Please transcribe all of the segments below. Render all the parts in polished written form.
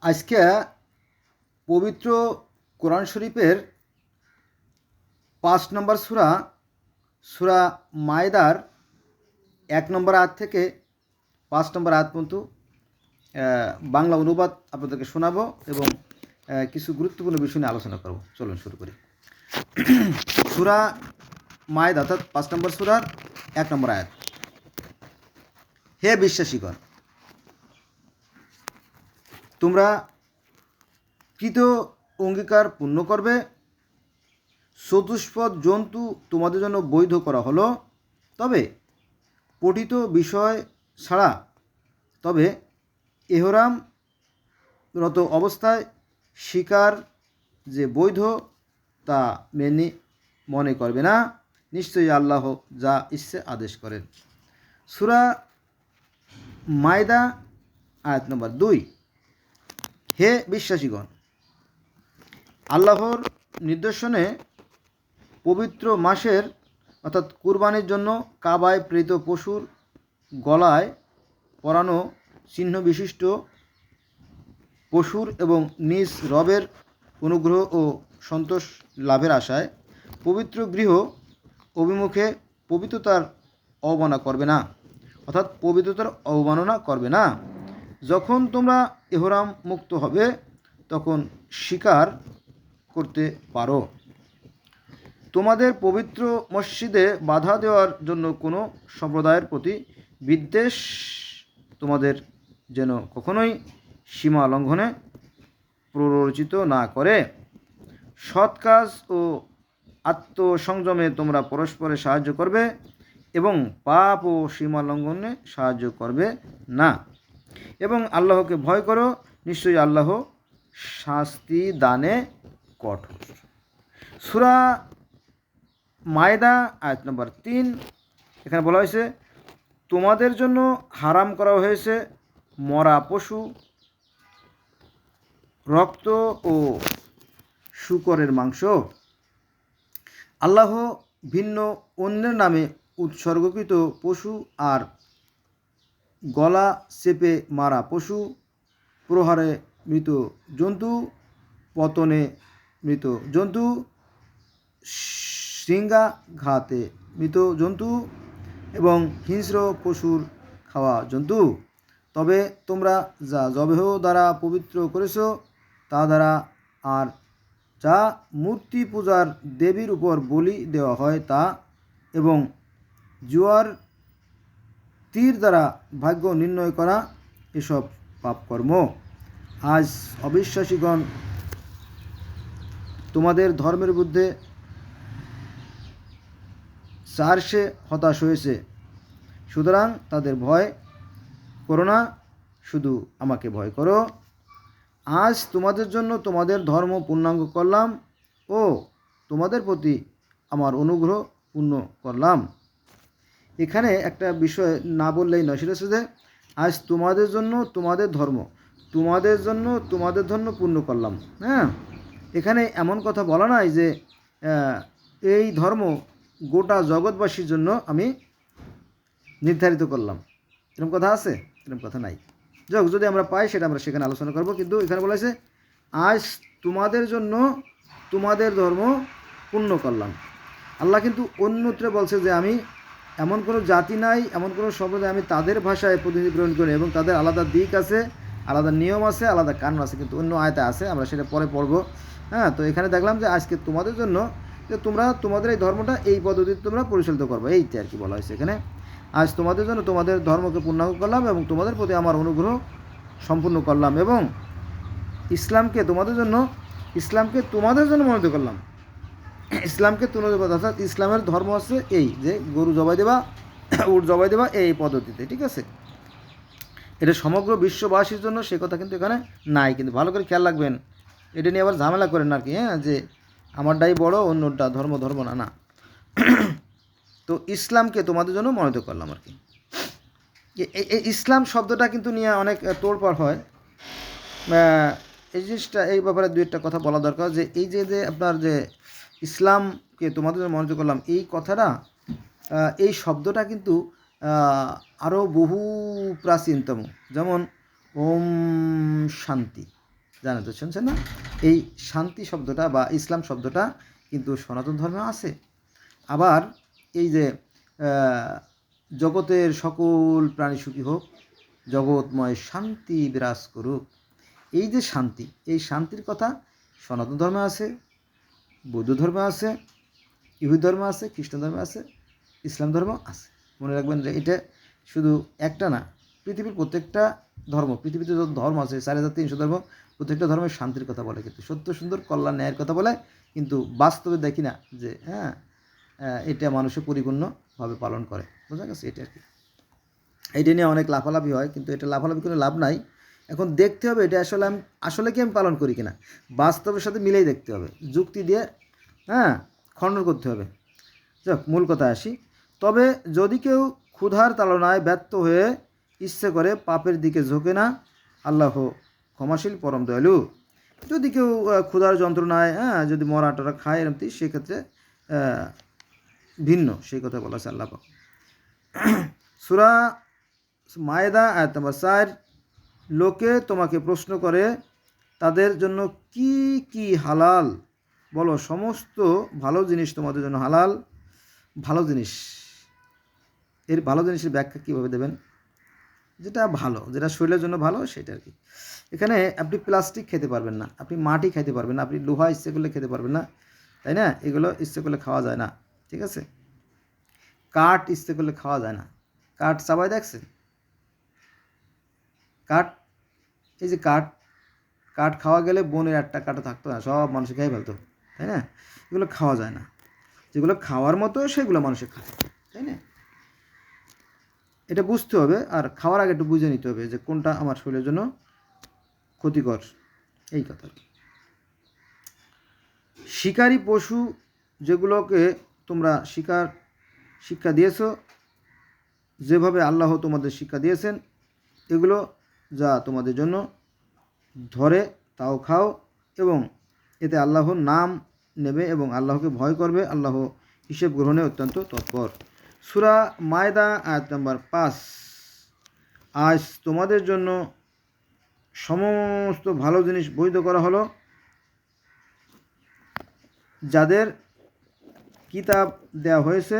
আজকে পবিত্র কোরআন শরীফের 5 নম্বর সূরা সূরা মায়দার 1 নম্বর আয়াত থেকে 5 নম্বর আয়াত পর্যন্ত বাংলা অনুবাদ আপনাদেরকে শোনাবো এবং কিছু গুরুত্বপূর্ণ বিষয় নিয়ে আলোচনা করব। চলুন শুরু করি। সূরা মায়দা অর্থাৎ 5 নম্বর সূরার 1 নম্বর আয়াত। হে বিশ্বাসীগণ, তোমরা কৃত অঙ্গীকার পূর্ণ করবে। চতুষ্পদ জন্তু তোমাদের জন্য বৈধ করা হলো, তবে পঠিত বিষয় ছাড়া। তবে এহরামরত অবস্থায় শিকার যে বৈধ তা মনে করবে না। নিশ্চয়ই আল্লাহ যা ইচ্ছে আদেশ করেন। সূরা মায়দা আয়াত নম্বর 2। হে বিশ্বাসীগণ, আল্লাহর নির্দেশনে পবিত্র মাসের অর্থাৎ কুরবানির জন্য কাবায় প্রেরিত পশুর গলায় পরানো চিহ্ন বিশিষ্ট পশুর এবং নিজ রবের অনুগ্রহ ও সন্তোষ লাভের আশায় পবিত্র গৃহ অভিমুখে পবিত্রতার অবমাননা করবে না, অর্থাৎ পবিত্রতার অবমাননা করবে না। যখন তোমরা ইহরাম মুক্ত হবে তখন শিকার করতে পারো। তোমাদের পবিত্র মসজিদে বাধা দেওয়ার জন্য কোনো সম্প্রদায়ের প্রতি বিদ্বেষ তোমাদের যেন কখনোই সীমা লঙ্ঘনে প্ররোচিত না করে। সৎ কাজ ও আত্মসংযমে তোমরা পরস্পরের সাহায্য করবে এবং পাপ ও সীমা লঙ্ঘনে সাহায্য করবে না। এবং আল্লাহকে ভয় করো, নিশ্চয়ই আল্লাহ শাস্তি দানে কঠোর। সূরা মায়দা আয়াত নম্বর 3। এখানে বলা হয়েছে, তোমাদের জন্য হারাম করা হয়েছে মরা পশু, রক্ত ও শূকরের মাংস। আল্লাহ ভিন্ন অন্যের নামে উৎসর্গকৃত পশু আর গলা চেপে মারা পশু, প্রহারে মৃত জন্তু, পতনে মৃত জন্তু, শৃঙ্গাঘাতে মৃত জন্তু এবং হিংস্র পশুর খাওয়া জন্তু। তবে তোমরা যা জবেহ দ্বারা পবিত্র করেছ তা দ্বারা, আর যা মূর্তি পূজার দেবীর উপর বলি দেওয়া হয় তা, এবং জুয়ার তীর দ্বারা ভাগ্য নির্ণয় করা, এসব পাপকর্ম। আজ অবিশ্বাসীগণ তোমাদের ধর্মের বিরুদ্ধে চারশে হতাশ হয়েছে, সুতরাং তাদের ভয় করো না, শুধু আমাকে ভয় করো। আজ তোমাদের জন্য তোমাদের ধর্ম পূর্ণাঙ্গ করলাম ও তোমাদের প্রতি আমার অনুগ্রহ পূর্ণ করলাম। এখানে একটা বিষয় না বললেই নয়, সেটা হচ্ছে যে আজ তোমাদের জন্য তোমাদের ধর্ম পূর্ণ করলাম। হ্যাঁ, এখানে এমন কথা বলা নাই যে এই ধর্ম গোটা জগৎবাসীর জন্য আমি নির্ধারিত করলাম, এরকম কথা আছে? এরকম কথা নাই। যাক, যদি আমরা পাই সেটা আমরা সেখানে আলোচনা করব। কিন্তু এখানে বলা হয়েছে আজ তোমাদের জন্য তোমাদের ধর্ম পূর্ণ করলাম। আল্লাহ কিন্তু অন্যত্র বলছে যে আমি এমন কোনো জাতি নাই, এমন কোনো সম্প্রদায় আমি তাদের ভাষায় প্রতিনিধি গ্রহণ করি, এবং তাদের আলাদা দিক আছে, আলাদা নিয়ম আছে, আলাদা কানুন আছে, কিন্তু অন্য আয়াতে আছে, আমরা সেটা পরে পড়ব। হ্যাঁ, তো এখানে দেখলাম যে আজকে তোমাদের জন্য যে তোমরা তোমাদের এই ধর্মটা এই পদ্ধতিতে তোমরা পরিচালিত করবে, এইটা আর কি বলা হয়েছে এখানে। আজ তোমাদের জন্য তোমাদের ধর্মকে পূর্ণাঙ্গ করলাম এবং তোমাদের প্রতি আমার অনুগ্রহ সম্পূর্ণ করলাম, এবং ইসলামকে তোমাদের জন্য মনোনীত করলাম। ইসলামকে তুলে, অর্থাৎ ইসলামের ধর্ম আছে এই যে গরু জবাই দেবা, উট জবাই দেবা, এই পদ্ধতিতে, ঠিক আছে? এটা সমগ্র বিশ্ববাসীর জন্য, সে কথা কিন্তু এখানে নাই। কিন্তু ভালো করে খেয়াল রাখবেন, এটা নিয়ে আবার ঝামেলা করেন না আর কি। হ্যাঁ, যে আমারটাই বড়, অন্যটা ধর্ম না, না। তো ইসলামকে তোমাদের জন্য মনোনীত করলাম আর কি। এই ইসলাম শব্দটা কিন্তু নিয়ে অনেক তোড়পাড় হয়। এই জিনিসটা, এই ব্যাপারে দু একটা কথা বলা দরকার, যে এই যে আপনার যে ইসলামকে তোমাদের জন্য মনোনীত করলাম, এই কথাটা, এই শব্দটা কিন্তু আরও বহু প্রাচীনতম। যেমন ওম শান্তি, জানেন তো, শুনছেন না? এই শান্তি শব্দটা বা ইসলাম শব্দটা কিন্তু সনাতন ধর্মে আছে। আবার এই যে জগতের সকল প্রাণী সুখী হোক, জগৎময় শান্তি বিরাজ করুক, এই যে শান্তি, এই শান্তির কথা সনাতন ধর্মে আছে, বৌদ্ধ ধর্মে আছে, ইহুদি ধর্মে আছে, খ্রিস্টান ধর্মে আছে, ইসলাম ধর্ম আছে। মনে রাখবেন যে এটা শুধু একটা না, পৃথিবীর প্রত্যেকটা ধর্ম, পৃথিবীতে যত ধর্ম আছে 4300 ধর্ম, প্রত্যেকটা ধর্মের শান্তির কথা বলে, কিন্তু সত্য সুন্দর কল্যাণ ন্যায়ের কথা বলে, কিন্তু বাস্তবে দেখি না যে এটা মানুষের পরিপূর্ণভাবে পালন করে। বোঝা গেছে? এটা আর কি, এইটা নিয়ে অনেক লাফালাফি হয়, কিন্তু এটা লাফালাফি কোনো লাভ নাই। এখন দেখতে হবে এটা আসলে কি আমি পালন করি কিনা, বাস্তবের সাথে মিলেই দেখতে হবে, যুক্তি দিয়ে খণ্ডন করতে হবে। যাক, মূল কথা আসি। তবে যদি কেউ ক্ষুধার তাড়নায় ব্যর্থ হয়ে ইচ্ছে করে পাপের দিকে ঝোঁকে না, আল্লাহ ক্ষমাশীল পরম দয়ালু। যদি কেউ ক্ষুধার যন্ত্রণায় যদি মরা টরা খায় এরমতি, সেক্ষেত্রে ভিন্ন, সেই কথা বলা আছে আল্লাহ পাক। সূরা মায়েদা আয়াত নম্বর 4, লোকে তোমাকে প্রশ্ন করে তাদের জন্য কি কি হালাল, বলো সমস্ত ভালো জিনিস তোমাদের জন্য হালাল। ভালো জিনিস, এর ভালো জিনিসের ব্যাখ্যা কীভাবে দেবেন? যেটা ভালো, যেটা শরীরের জন্য ভালো, সেটা আর কি। এখানে আপনি প্লাস্টিক খেতে পারবেন না, আপনি মাটি খেতে পারবেন না, আপনি লোহা ইচ্ছে করলে খেতে পারবেন না, তাই না? এগুলো ইচ্ছে করলে খাওয়া যায় না, ঠিক আছে? কাঠ ইচ্ছে করলে খাওয়া যায় না। কাঠ চাবাই দেখছেন? কাঠ, এই যে কাঠ, কাঠ খাওয়া গেলে বনের একটা কাঠও থাকতো না, সব মানুষে খেয়ে ফেলতো, তাই না? এগুলো খাওয়া যায় না। যেগুলো খাওয়ার মতো সেগুলো মানুষে খায়, তাই না? এটা বুঝতে হবে, আর খাওয়ার আগে একটু বুঝে নিতে হবে যে কোনটা আমার শরীরের জন্য ক্ষতিকর, এই কথা। শিকারী পশু যেগুলোকে তোমরা শিক্ষা দিয়েছ, যেভাবে আল্লাহ তোমাদের শিক্ষা দিয়েছেন, এগুলো যা তোমাদের জন্য ধরে তাও খাও, এবং এতে আল্লাহর নাম নেবে এবং আল্লাহকে ভয় করবে, আল্লাহ হিসেব গ্রহণে অত্যন্ত তৎপর। সূরা মায়েদা আয়াত নম্বর 5, আজ তোমাদের জন্য সমস্ত ভালো জিনিস বৈধ করা হলো, যাদের কিতাব দেওয়া হয়েছে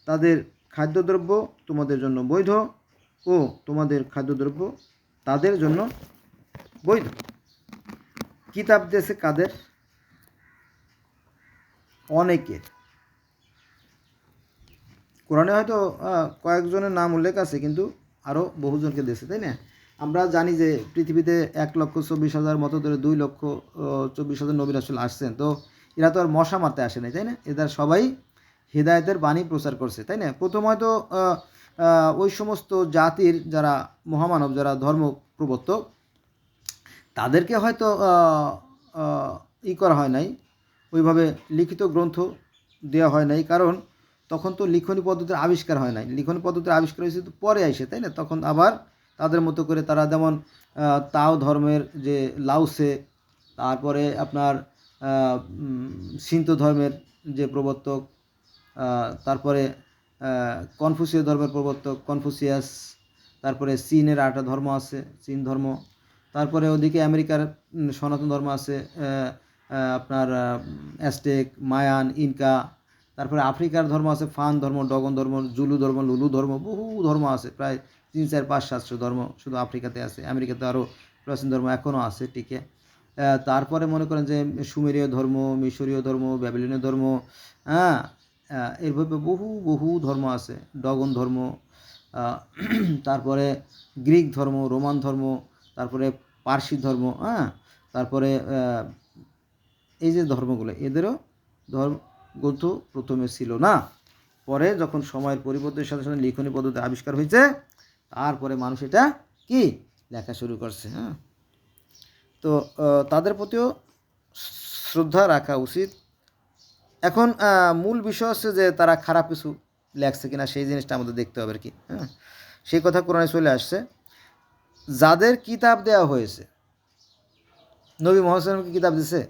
তাদের খাদ্যদ্রব্য তোমাদের জন্য বৈধ, ও তোমাদের খাদ্যদ্রব্য তাদের জন্য বৈধ। কিতাব দিয়েছে কাদের? অনেকের। কোরআনে হয়তো কয়েকজনের নাম উল্লেখ আছে, কিন্তু আরও বহুজনকে দিয়েছে, তাই না? আমরা জানি যে পৃথিবীতে 1,24,000 মতো ধরে 2,24,000 নবী রাসূল আসছেন, তো এরা তো আর মশা মারতে আসে নাই, তাই না? এদের সবাই হেদায়েতের বাণী প্রচার করছে, তাই না? প্রথম হয়তো ওই সমস্ত জাতির যারা মহামানব, যারা ধর্ম প্রবর্তক, তাদেরকে হয়তো করা হয় নাই, ওইভাবে লিখিত গ্রন্থ দেওয়া হয় নাই, কারণ তখন তো লিখনী পদ্ধতির আবিষ্কার হয় নাই। লিখনী পদ্ধতির আবিষ্কার হয়েছে তো পরে আইসে, তাই না? তখন আবার তাদের মতো করে তারা, যেমন তাও ধর্মের যে লাওসে, তারপরে আপনার সিন্ত ধর্মের যে প্রবর্তক, তারপরে কনফুসীয় ধর্মের প্রবর্তক কনফুসিয়াস, তারপরে চীনের আরেকটা ধর্ম আছে চীন ধর্ম, তারপরে ওদিকে আমেরিকার সনাতন ধর্ম আছে, আপনার অ্যাজটেক, মায়ান, ইনকা, তারপরে আফ্রিকার ধর্ম আছে ফান ধর্ম, ডগন ধর্ম, জুলু ধর্ম, লুলু ধর্ম, বহু ধর্ম আছে, প্রায় 3, 4, 5, 700 ধর্ম শুধু আফ্রিকাতে আছে। আমেরিকাতে আরও প্রাচীন ধর্ম এখনও আছে টিকে। তারপরে মনে করেন যে সুমেরীয় ধর্ম, মিশরীয় ধর্ম, ব্যাবিলনীয় ধর্ম, এরভাবে বহু বহু ধর্ম আছে, ডগন ধর্ম, তারপরে গ্রিক ধর্ম, রোমান ধর্ম, তারপরে পার্সি ধর্ম, তারপরে এই যে ধর্মগুলো, এদেরও ধর্মগ্রন্থ প্রথমে ছিল না, পরে যখন সময়ের পরিবর্তনের সাথে সাথে লিখনী পদ্ধতি আবিষ্কার হয়েছে, তারপরে মানুষ এটা কি লেখা শুরু করছে। তো তাদের প্রতিও শ্রদ্ধা রাখা উচিত। এখন মূল বিষয় হচ্ছে যে তারা খারাপ কিছু লেখছে কিনা, সেই জিনিসটা আমাদের দেখতে হবে আর কি। সেই কথা কোরআনে চলে আসছে, যাদের কিতাব দেওয়া হয়েছে। নবী মুহাম্মদ সাল্লাল্লাহু আলাইহি ওয়াসাল্লামকে কিতাব দিছে?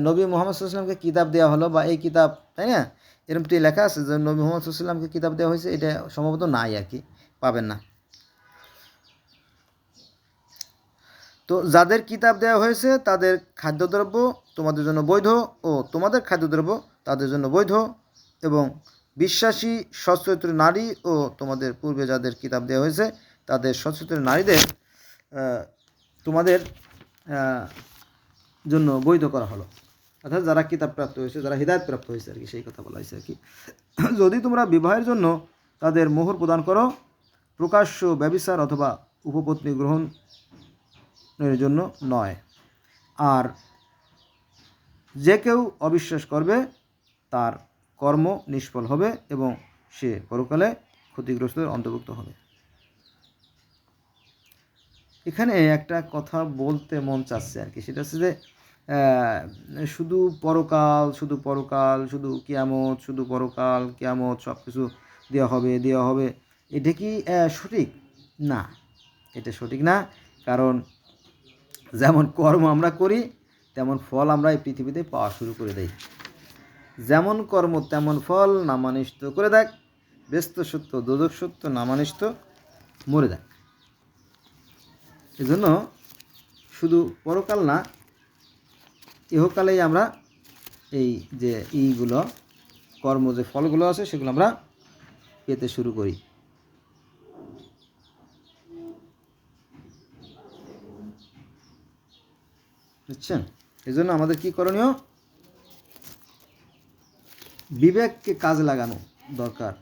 নবী মুহাম্মদ সাল্লাল্লাহু আলাইহি ওয়াসাল্লামকে কিতাব দেওয়া হলো, বা এই কিতাব, তাই না? এরকমটি লেখা আছে যে নবী মুহাম্মদ সাল্লাল্লাহু আলাইহি ওয়াসাল্লামকে কিতাব দেওয়া হয়েছে, এটা সম্ভবত নাই আর কি, পাবেন না। তো যাদের কিতাব দেওয়া হয়েছে তাদের খাদ্যদ্রব্য তোমাদের জন্য বৈধ ও তোমাদের খাদ্যদ্রব্য তাদের জন্য বৈধ, এবং বিশ্বাসী সচ্চরিত্র নারী ও তোমাদের পূর্বে যাদের কিতাব দেওয়া হয়েছে তাদের সচ্চরিত্র নারীদের তোমাদের জন্য বৈধ করা হলো। অর্থাৎ যারা কিতাব প্রাপ্ত হয়েছে, যারা হিদায়ত প্রাপ্ত হয়েছে আর কি, সেই কথা বলা হয়েছে আর কি। যদি তোমরা বিবাহের জন্য তাদের মোহর প্রদান করো, প্রকাশ্য ব্যভিচার অথবা উপপত্নী গ্রহণের জন্য নয়। আর যে কেউ অবিশ্বাস করবে তার কর্ম নিষ্ফল হবে এবং সে পরকালে ক্ষতিগ্রস্তদের অন্তর্ভুক্ত হবে। এখানে একটা কথা বলতে মন চাচ্ছে আর কি, সেটা হচ্ছে যে শুধু পরকাল, শুধু কিয়ামত, শুধু পরকাল কিয়ামত সব কিছু দেওয়া হবে, এটা কি সঠিক? না, এটা সঠিক না। কারণ যেমন কর্ম আমরা করি তেমন ফল আমরা এই পৃথিবীতে পাওয়া শুরু করে দেই। যেমন কর্ম তেমন ফল, না মানিস তো করে দেখ, ব্যস্ত সত্য দোদক সত্য, না মানিস তো মরে দেখ। এজন্য শুধু পরকাল না, ইহকালেই আমরা এই যে এইগুলো কর্ম যে ফলগুলো আছে সেগুলো আমরা পেতে শুরু করি। বুঝছেন? এজন্য আমাদের কি করণীয়? বিবেককে কাজে লাগানো দরকার।